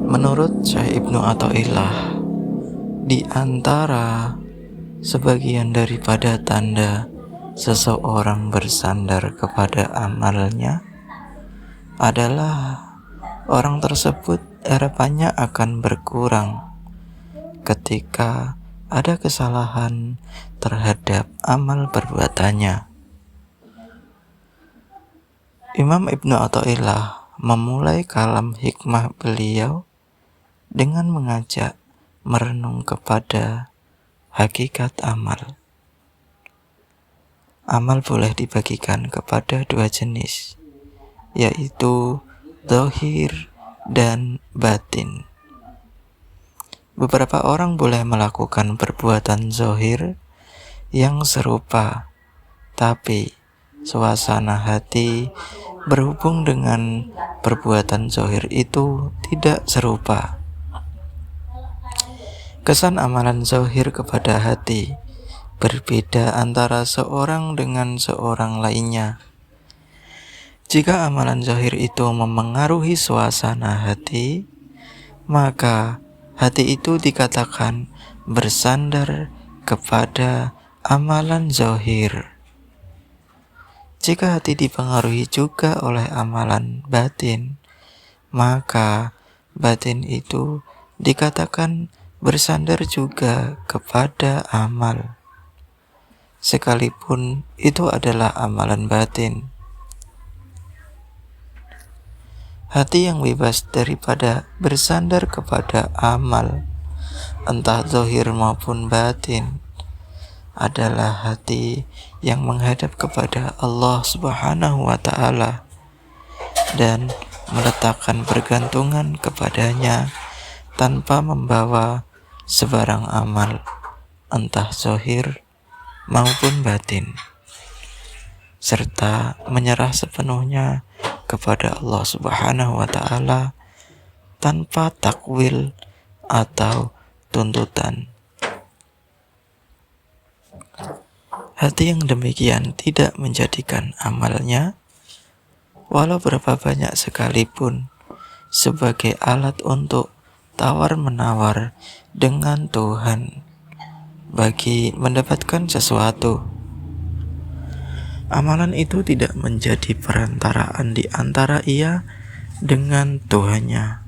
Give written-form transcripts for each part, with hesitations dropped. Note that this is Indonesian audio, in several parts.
Menurut Syekh Ibnu Athaillah, di antara sebagian daripada tanda seseorang bersandar kepada amalnya adalah orang tersebut harapannya akan berkurang ketika ada kesalahan terhadap amal perbuatannya. Imam Ibnu Athaillah memulai kalam hikmah beliau dengan mengajak merenung kepada hakikat amal. Amal boleh dibagikan kepada dua jenis, yaitu zahir dan batin. Beberapa orang boleh melakukan perbuatan zahir yang serupa, tapi suasana hati berhubung dengan perbuatan zahir itu tidak serupa. Kesan amalan zahir kepada hati berbeda antara seorang dengan seorang lainnya. Jika amalan zahir itu memengaruhi suasana hati, maka hati itu dikatakan bersandar kepada amalan zahir. Jika hati dipengaruhi juga oleh amalan batin, maka batin itu dikatakan bersandar juga kepada amal, sekalipun itu adalah amalan batin. Hati yang bebas daripada bersandar kepada amal, entah zahir maupun batin, adalah hati yang menghadap kepada Allah Subhanahu wa Ta'ala dan meletakkan pergantungan kepadanya tanpa membawa sebarang amal, entah zahir maupun batin, serta menyerah sepenuhnya kepada Allah Subhanahu wa Ta'ala tanpa takwil atau tuntutan. Hati yang demikian tidak menjadikan amalnya, walau berapa banyak sekalipun, sebagai alat untuk tawar-menawar dengan Tuhan bagi mendapatkan sesuatu. Amalan itu tidak menjadi perantaraan di antara ia dengan Tuhannya.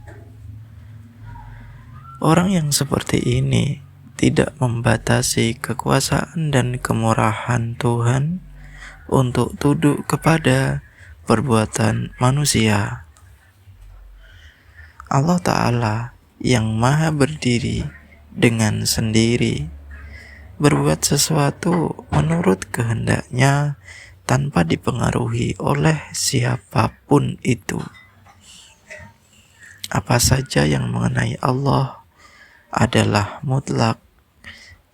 Orang yang seperti ini tidak membatasi kekuasaan dan kemurahan Tuhan untuk tunduk kepada perbuatan manusia. Allah Ta'ala yang maha berdiri dengan sendiri berbuat sesuatu menurut kehendaknya tanpa dipengaruhi oleh siapapun itu. Apa saja yang mengenai Allah adalah mutlak,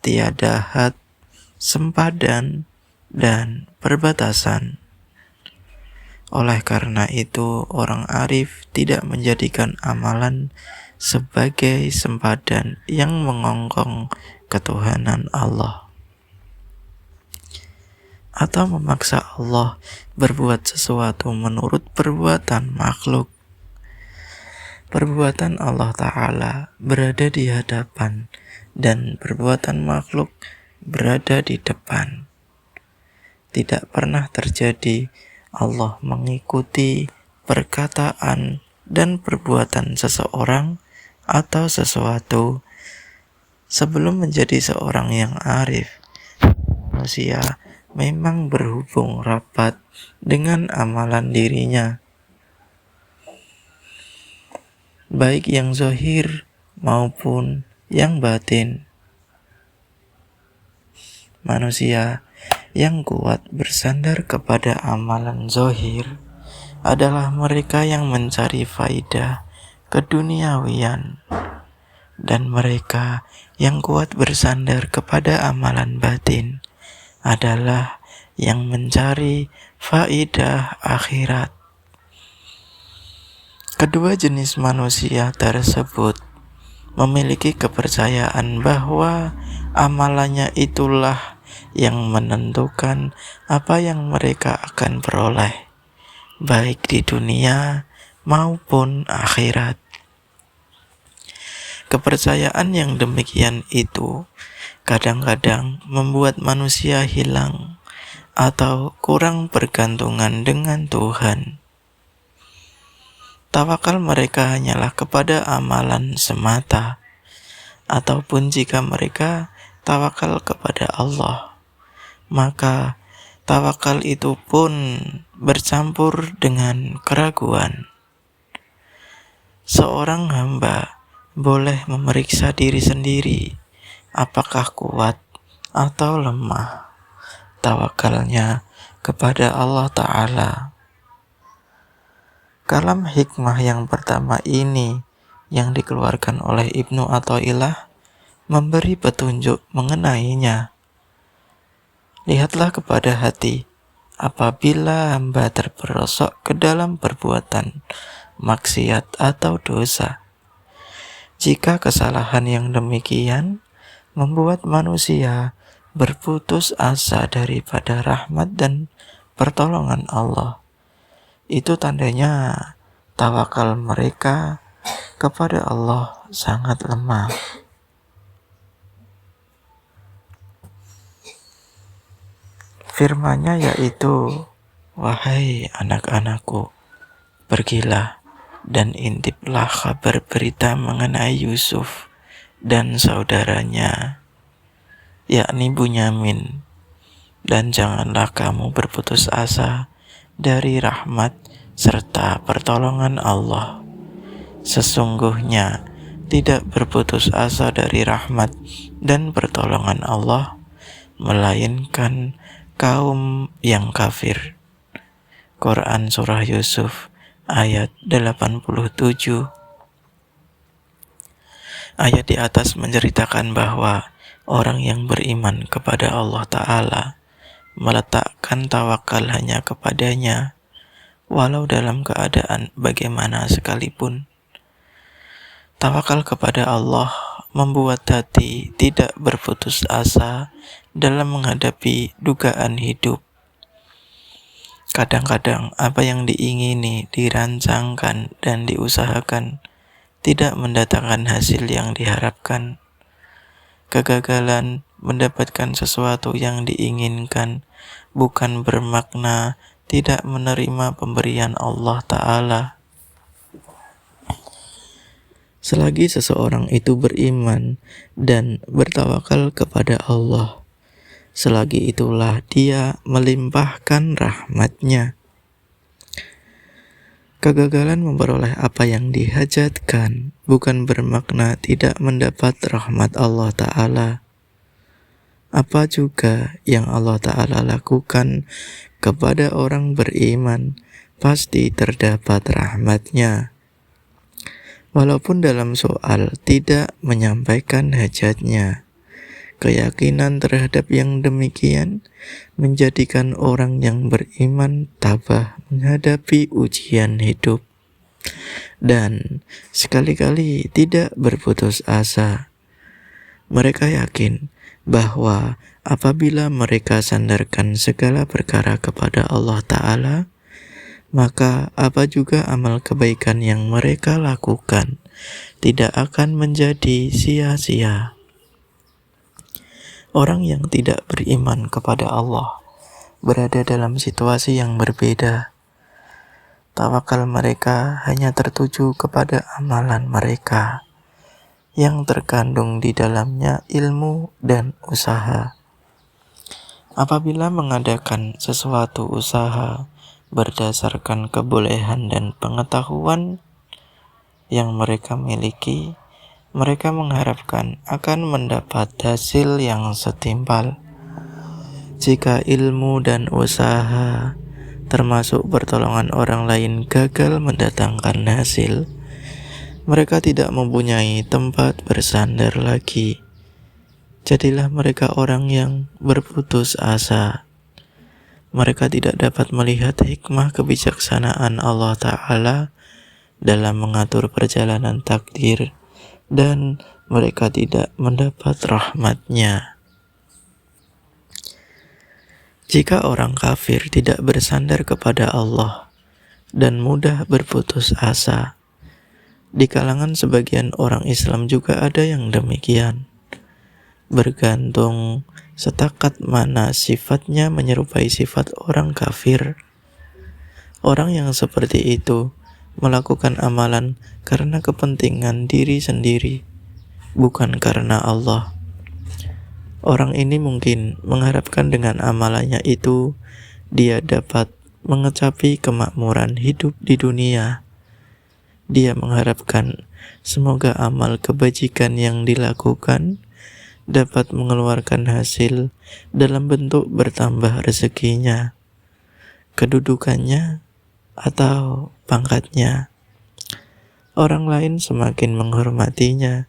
tiada had, sempadan, dan perbatasan. Oleh karena itu, orang arif tidak menjadikan amalan sebagai sempadan yang mengongkong ketuhanan Allah, atau memaksa Allah berbuat sesuatu menurut perbuatan makhluk. Perbuatan Allah Ta'ala berada di hadapan dan perbuatan makhluk berada di depan. Tidak pernah terjadi Allah mengikuti perkataan dan perbuatan seseorang atau sesuatu sebelum menjadi seorang yang arif. Manusia memang berhubung rapat dengan amalan dirinya, baik yang zahir maupun yang batin. Manusia yang kuat bersandar kepada amalan zahir adalah mereka yang mencari faidah keduniawian, dan mereka yang kuat bersandar kepada amalan batin adalah yang mencari faidah akhirat. Kedua jenis manusia tersebut memiliki kepercayaan bahwa amalannya itulah yang menentukan apa yang mereka akan peroleh, baik di dunia maupun akhirat. kepercayaan yang demikian itu kadang-kadang membuat manusia hilang atau kurang bergantungan dengan Tuhan. Tawakal mereka hanyalah kepada amalan semata, ataupun jika mereka tawakal kepada Allah, maka tawakal itu pun bercampur dengan keraguan. Seorang hamba boleh memeriksa diri sendiri, apakah kuat atau lemah tawakalnya kepada Allah Ta'ala. Kalam hikmah yang pertama ini yang dikeluarkan oleh Ibnu Athaillah memberi petunjuk mengenainya. Lihatlah kepada hati apabila hamba terperosok ke dalam perbuatan maksiat atau dosa. Jika kesalahan yang demikian membuat manusia berputus asa daripada rahmat dan pertolongan Allah, itu tandanya tawakal mereka kepada Allah sangat lemah. Firman-Nya yaitu, "Wahai anak-anakku, pergilah dan intiplah kabar berita mengenai Yusuf dan saudaranya, yakni Bunyamin, dan janganlah kamu berputus asa dari rahmat serta pertolongan Allah. Sesungguhnya tidak berputus asa dari rahmat dan pertolongan Allah, melainkan kaum yang kafir." Quran Surah Yusuf ayat 87. Ayat di atas menceritakan bahwa orang yang beriman kepada Allah Ta'ala meletakkan tawakal hanya kepadanya, walau dalam keadaan bagaimana sekalipun. Tawakal kepada Allah membuat hati tidak berputus asa dalam menghadapi dugaan hidup. Kadang-kadang apa yang diingini, dirancangkan, dan diusahakan tidak mendatangkan hasil yang diharapkan. Kegagalan mendapatkan sesuatu yang diinginkan bukan bermakna tidak menerima pemberian Allah Ta'ala. Selagi seseorang itu beriman dan bertawakal kepada Allah, selagi itulah dia melimpahkan rahmat-Nya. Kegagalan memperoleh apa yang dihajatkan bukan bermakna tidak mendapat rahmat Allah Ta'ala. Apa juga yang Allah Ta'ala lakukan kepada orang beriman pasti terdapat rahmat-Nya. Walaupun dalam soal tidak menyampaikan hajatnya, keyakinan terhadap yang demikian menjadikan orang yang beriman tabah menghadapi ujian hidup dan sekali-kali tidak berputus asa. Mereka yakin bahwa apabila mereka sandarkan segala perkara kepada Allah Ta'ala, maka apa juga amal kebaikan yang mereka lakukan tidak akan menjadi sia-sia. Orang yang tidak beriman kepada Allah berada dalam situasi yang berbeda. Tawakal mereka hanya tertuju kepada amalan mereka yang terkandung di dalamnya ilmu dan usaha. Apabila mengadakan sesuatu usaha berdasarkan kebolehan dan pengetahuan yang mereka miliki, mereka mengharapkan akan mendapat hasil yang setimpal. Jika ilmu dan usaha, termasuk pertolongan orang lain, gagal mendatangkan hasil, mereka tidak mempunyai tempat bersandar lagi. Jadilah mereka orang yang berputus asa. Mereka tidak dapat melihat hikmah kebijaksanaan Allah Ta'ala dalam mengatur perjalanan takdir, dan mereka tidak mendapat rahmat-Nya. Jika orang kafir tidak bersandar kepada Allah dan mudah berputus asa, Di kalangan sebagian orang Islam juga ada yang demikian. Bergantung setakat mana sifatnya menyerupai sifat orang kafir. Orang yang seperti itu melakukan amalan karena kepentingan diri sendiri, bukan karena Allah. Orang ini mungkin mengharapkan dengan amalannya itu dia dapat mengecapi kemakmuran hidup di dunia. Dia mengharapkan semoga amal kebajikan yang dilakukan dapat mengeluarkan hasil dalam bentuk bertambah rezekinya, kedudukannya, atau pangkatnya. Orang lain semakin menghormatinya,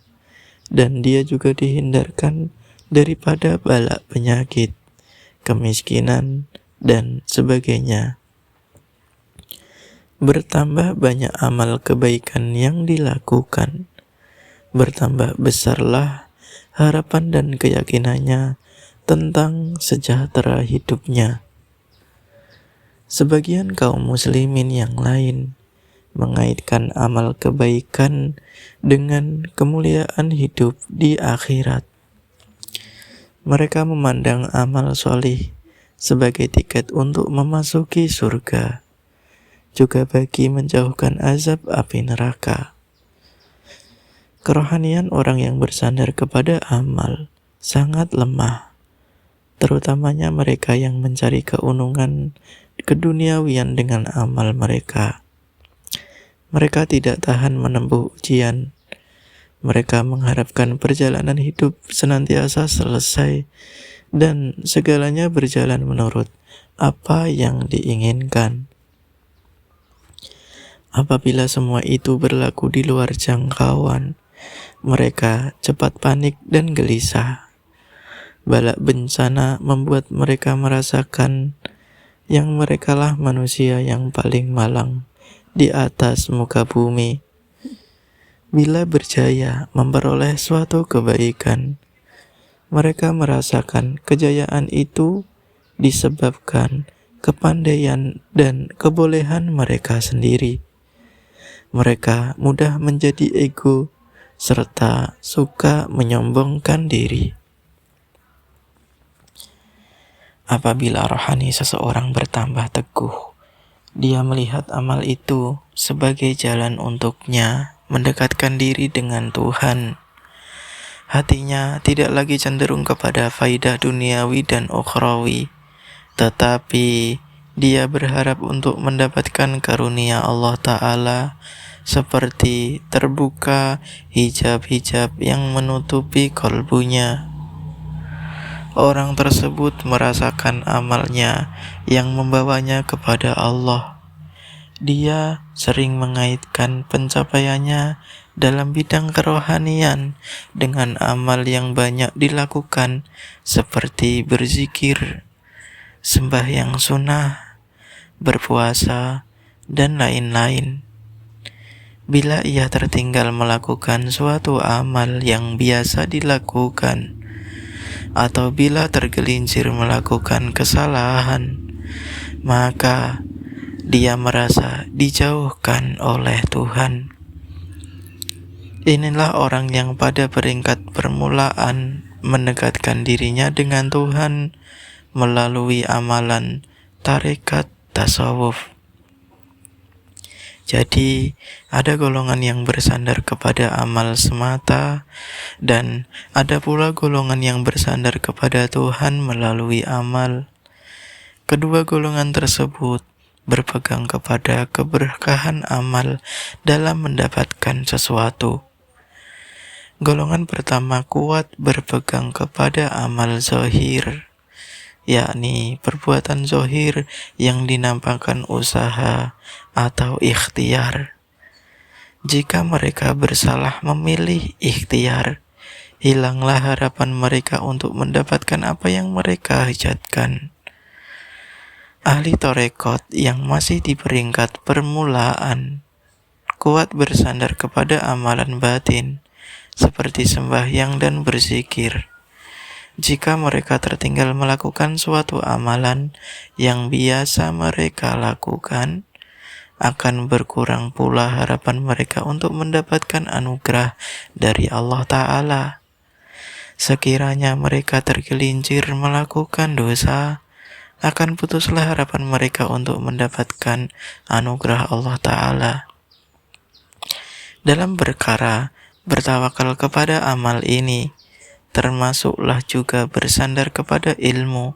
dan dia juga dihindarkan daripada bala penyakit, kemiskinan, dan sebagainya. Bertambah banyak amal kebaikan yang dilakukan, bertambah besarlah harapan dan keyakinannya tentang sejahtera hidupnya. Sebagian kaum muslimin yang lain mengaitkan amal kebaikan dengan kemuliaan hidup di akhirat. Mereka memandang amal solih sebagai tiket untuk memasuki surga, juga bagi menjauhkan azab api neraka. Kerohanian orang yang bersandar kepada amal sangat lemah, terutamanya mereka yang mencari keunungan keduniawian dengan amal mereka. Mereka tidak tahan menempuh ujian. Mereka mengharapkan perjalanan hidup senantiasa selesai dan segalanya berjalan menurut apa yang diinginkan. Apabila semua itu berlaku di luar jangkauan, mereka cepat panik dan gelisah. Bala bencana membuat mereka merasakan yang merekalah manusia yang paling malang di atas muka bumi. Bila berjaya memperoleh suatu kebaikan, mereka merasakan kejayaan itu disebabkan kepandaian dan kebolehan mereka sendiri. Mereka mudah menjadi ego serta suka menyombongkan diri. Apabila rohani seseorang bertambah teguh, dia melihat amal itu sebagai jalan untuknya mendekatkan diri dengan Tuhan. Hatinya tidak lagi cenderung kepada faidah duniawi dan ukhrawi, tetapi dia berharap untuk mendapatkan karunia Allah Ta'ala seperti terbuka hijab-hijab yang menutupi kalbunya. Orang tersebut merasakan amalnya yang membawanya kepada Allah. Dia sering mengaitkan pencapaiannya dalam bidang kerohanian dengan amal yang banyak dilakukan seperti berzikir, sembahyang sunnah, berpuasa, dan lain-lain. Bila ia tertinggal melakukan suatu amal yang biasa dilakukan, atau bila tergelincir melakukan kesalahan, maka dia merasa dijauhkan oleh Tuhan. Inilah orang yang pada peringkat permulaan mendekatkan dirinya dengan Tuhan melalui amalan tarekat tasawuf. Jadi, ada golongan yang bersandar kepada amal semata, dan ada pula golongan yang bersandar kepada Tuhan melalui amal. Kedua golongan tersebut berpegang kepada keberkahan amal dalam mendapatkan sesuatu. Golongan pertama kuat berpegang kepada amal zahir, yakni perbuatan zahir yang dinampakkan usaha atau ikhtiar. Jika mereka bersalah memilih ikhtiar, hilanglah harapan mereka untuk mendapatkan apa yang mereka hajatkan. Ahli tarekat yang masih di peringkat permulaan kuat bersandar kepada amalan batin seperti sembahyang dan berzikir. Jika mereka tertinggal melakukan suatu amalan yang biasa mereka lakukan, akan berkurang pula harapan mereka untuk mendapatkan anugerah dari Allah Ta'ala. Sekiranya mereka tergelincir melakukan dosa, akan putuslah harapan mereka untuk mendapatkan anugerah Allah Ta'ala. Dalam perkara bertawakal kepada amal ini, termasuklah juga bersandar kepada ilmu,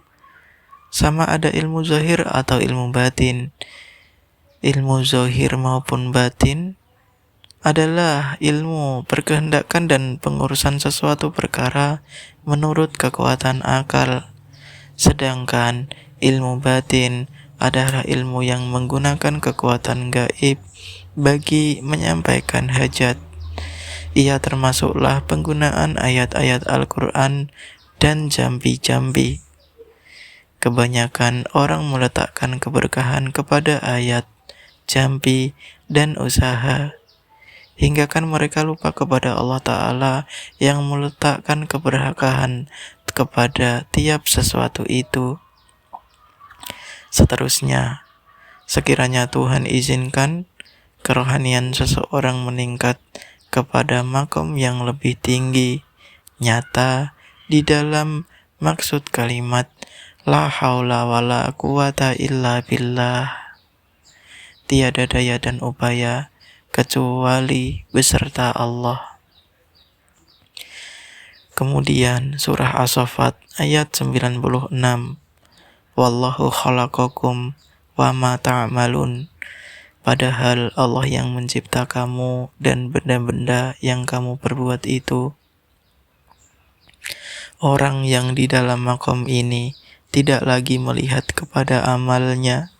sama ada ilmu zahir atau ilmu batin. Ilmu zahir maupun batin adalah ilmu perkehendakan dan pengurusan sesuatu perkara menurut kekuatan akal. Sedangkan ilmu batin adalah ilmu yang menggunakan kekuatan gaib bagi menyampaikan hajat. Ia termasuklah penggunaan ayat-ayat Al-Quran dan jambi-jambi. Kebanyakan orang meletakkan keberkahan kepada ayat, jambi, dan usaha, hinggakan mereka lupa kepada Allah Ta'ala yang meletakkan keberkahan kepada tiap sesuatu itu. Seterusnya, sekiranya Tuhan izinkan, kerohanian seseorang meningkat kepada makom yang lebih tinggi, nyata di dalam maksud kalimat la haula wala quwata illa billah. Tiada daya dan upaya kecuali beserta Allah. Kemudian surah As-Saffat ayat 96. Wallahu khalaqakum wa ma ta'malun. Padahal Allah yang mencipta kamu dan benda-benda yang kamu perbuat itu. Orang yang di dalam makom ini tidak lagi melihat kepada amalnya.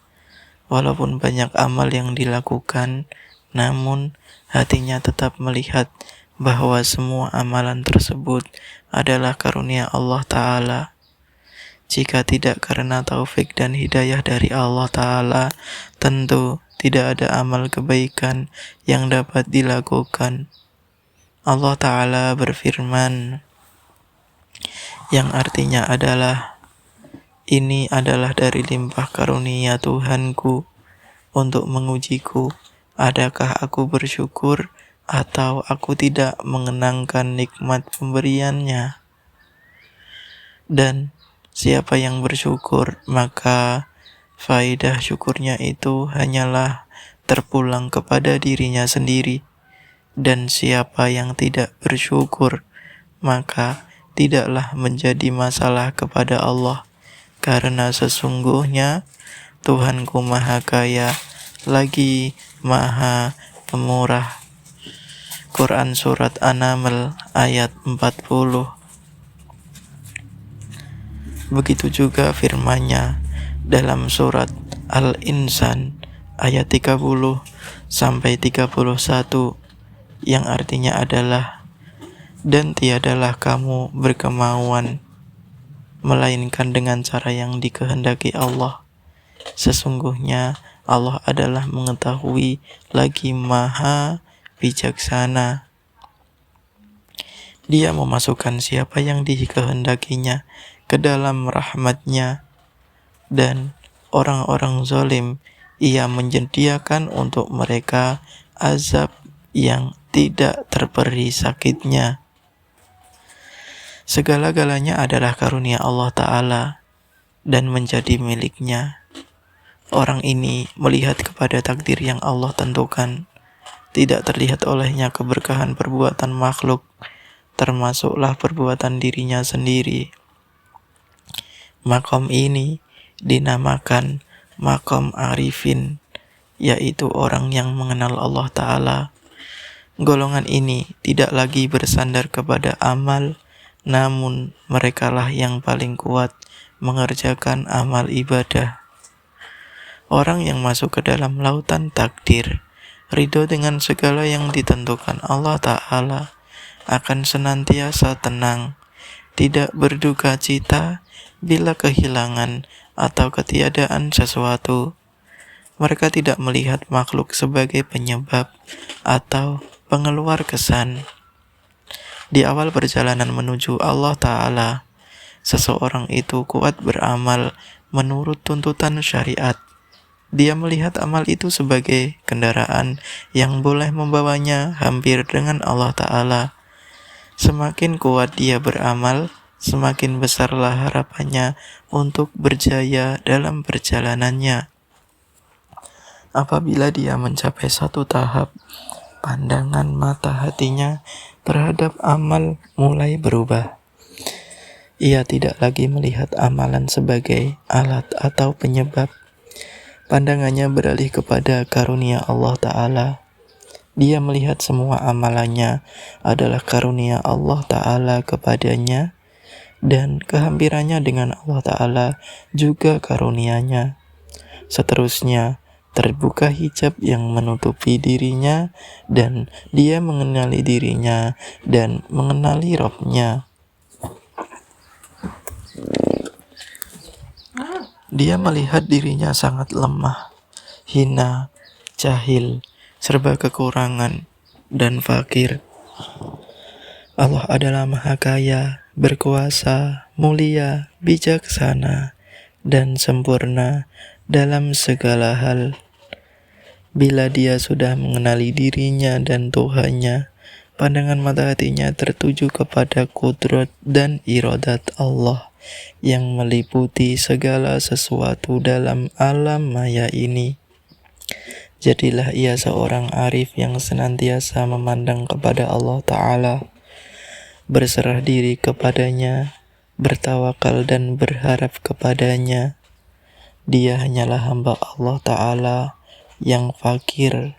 Walaupun banyak amal yang dilakukan, namun hatinya tetap melihat bahwa semua amalan tersebut adalah karunia Allah Ta'ala. Jika tidak karena taufik dan hidayah dari Allah Ta'ala, tentu tidak ada amal kebaikan yang dapat dilakukan. Allah Ta'ala berfirman, yang artinya adalah, ini adalah dari limpah karunia Tuhanku untuk mengujiku, adakah aku bersyukur atau aku tidak mengenangkan nikmat pemberiannya. Dan siapa yang bersyukur, maka faidah syukurnya itu hanyalah terpulang kepada dirinya sendiri. Dan siapa yang tidak bersyukur, maka tidaklah menjadi masalah kepada Allah, karena sesungguhnya Tuhanku Maha Kaya lagi Maha Pemurah. Quran Surat An-Naml ayat 40. Begitu juga firman-Nya dalam surat Al-Insan ayat 30 sampai 31 yang artinya adalah, dan tiadalah kamu berkemauan melainkan dengan cara yang dikehendaki Allah. Sesungguhnya Allah adalah mengetahui lagi Maha bijaksana. Dia memasukkan siapa yang dikehendakinya ke dalam rahmat-Nya, dan orang-orang zalim Ia menyediakan untuk mereka azab yang tidak terperi sakitnya. Segala-galanya adalah karunia Allah Ta'ala dan menjadi milik-Nya. Orang ini melihat kepada takdir yang Allah tentukan. Tidak terlihat olehnya keberkahan perbuatan makhluk, termasuklah perbuatan dirinya sendiri. Makom ini dinamakan makom arifin, yaitu orang yang mengenal Allah Ta'ala. Golongan ini tidak lagi bersandar kepada amal, namun merekalah yang paling kuat mengerjakan amal ibadah. Orang yang masuk ke dalam lautan takdir, ridho dengan segala yang ditentukan Allah Ta'ala, akan senantiasa tenang, tidak berduka cita bila kehilangan atau ketiadaan sesuatu. Mereka tidak melihat makhluk sebagai penyebab atau pengeluar kesan. Di awal perjalanan menuju Allah Ta'ala, seseorang itu kuat beramal menurut tuntutan syariat, Dia melihat amal itu sebagai kendaraan yang boleh membawanya hampir dengan Allah Ta'ala. Semakin kuat dia beramal, semakin besarlah harapannya untuk berjaya dalam perjalanannya. Apabila dia mencapai satu tahap, pandangan mata hatinya terhadap amal mulai berubah. Ia tidak lagi melihat amalan sebagai alat atau penyebab. Pandangannya beralih kepada karunia Allah Ta'ala. Dia melihat semua amalannya adalah karunia Allah Ta'ala kepadanya, dan kehampirannya dengan Allah Ta'ala juga karunia-Nya. Seterusnya, terbuka hijab yang menutupi dirinya, dan dia mengenali dirinya dan mengenali Rabb-Nya. Dia melihat dirinya sangat lemah, hina, jahil, serba kekurangan, dan fakir. Allah adalah Maha Kaya, berkuasa, mulia, bijaksana, dan sempurna dalam segala hal. Bila dia sudah mengenali dirinya dan Tuhannya, pandangan mata hatinya tertuju kepada kudrat dan iradat Allah yang meliputi segala sesuatu dalam alam maya ini. Jadilah ia seorang arif yang senantiasa memandang kepada Allah Ta'ala, berserah diri kepadanya, bertawakal dan berharap kepadanya. Dia hanyalah hamba Allah Ta'ala yang fakir